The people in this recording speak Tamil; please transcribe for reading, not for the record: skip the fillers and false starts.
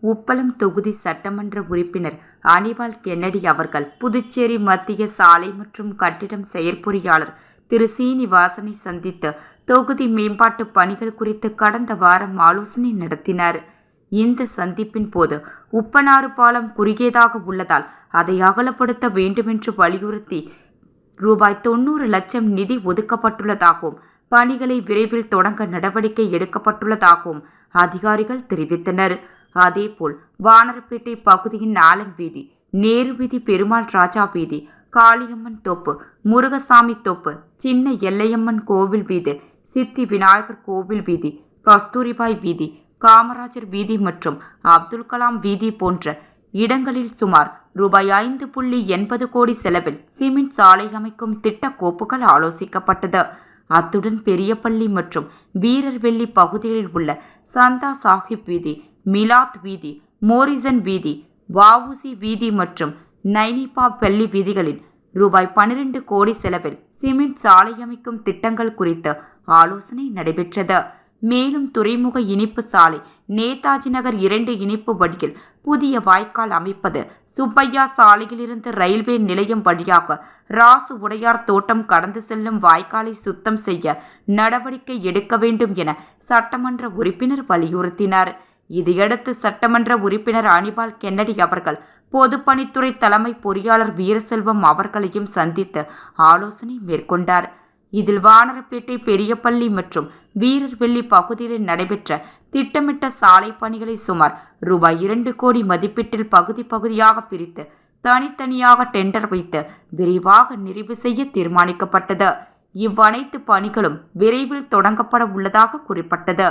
உப்பளம் தொகுதி சட்டமன்ற உறுப்பினர் அனிபால் கென்னடி அவர்கள் புதுச்சேரி மத்திய சாலை மற்றும் கட்டிடம் செயற்பொறியாளர் திரு சீனிவாசனை சந்தித்து தொகுதி மேம்பாட்டு பணிகள் குறித்து கடந்த வாரம் ஆலோசனை நடத்தினார். இந்த சந்திப்பின் போது உப்பனாறு பாலம் குறுகியதாக உள்ளதால் அதை அகலப்படுத்த வேண்டுமென்று வலியுறுத்தி ரூபாய் 90 லட்சம் நிதி ஒதுக்கப்பட்டுள்ளதாகவும் பணிகளை விரைவில் தொடங்க நடவடிக்கை எடுக்கப்பட்டுள்ளதாகவும் அதிகாரிகள் தெரிவித்தனர். அதேபோல் வானரப்பேட்டை பகுதியின் ஆலன் வீதி, நேரு வீதி, பெருமாள் ராஜா வீதி, காளியம்மன் தோப்பு, முருகசாமி தோப்பு, சின்ன எல்லையம்மன் கோவில் வீதி, சித்தி விநாயகர் கோவில் வீதி, கஸ்தூரிபாய் வீதி, காமராஜர் வீதி மற்றும் அப்துல் கலாம் வீதி போன்ற இடங்களில் சுமார் ரூபாய் 5.80 கோடி செலவில் சிமெண்ட் சாலை அமைக்கும் திட்ட கோப்புகள் ஆலோசிக்கப்பட்டது. அத்துடன் பெரியபள்ளி மற்றும் வீரர்வெள்ளி பகுதிகளில் உள்ள சந்தா சாஹிப் வீதி, மிலாத் வீதி, மோரிசன் வீதி, வஉசி வீதி மற்றும் நைனிபா பள்ளி வீதிகளில் ரூபாய் 12 கோடி செலவில் சிமெண்ட் சாலை அமைக்கும் திட்டங்கள் குறித்து ஆலோசனை நடைபெற்றது. மேலும் துறைமுக இனிப்பு சாலை, நேதாஜி நகர் 2 இனிப்பு வழியில் புதிய வாய்க்கால் அமைப்பது, சுப்பையா சாலையிலிருந்து ரயில்வே நிலையம் வழியாக ராசு உடையார் தோட்டம் கடந்து செல்லும் வாய்க்காலை சுத்தம் செய்ய நடவடிக்கை எடுக்க வேண்டும் என சட்டமன்ற உறுப்பினர் வலியுறுத்தினார். இதையடுத்து சட்டமன்ற உறுப்பினர் அனிபால் கென்னடி அவர்கள் பொதுப்பணித்துறை தலைமை பொறியாளர் வீரசெல்வம் அவர்களையும் சந்தித்து ஆலோசனை மேற்கொண்டார். இதில் வானரப்பேட்டை, பெரியபள்ளி மற்றும் வீரர்வெள்ளி பகுதிகளில் நடைபெற்ற திட்டமிட்ட சாலை பணிகளை சுமார் ரூபாய் 2 கோடி மதிப்பீட்டில் பகுதி பகுதியாக பிரித்து தனித்தனியாக டெண்டர் வைத்து விரைவாக நிறைவு செய்ய தீர்மானிக்கப்பட்டது. இவ்வனைத்து பணிகளும் விரைவில் தொடங்கப்பட உள்ளதாக குறிப்பிட்டது.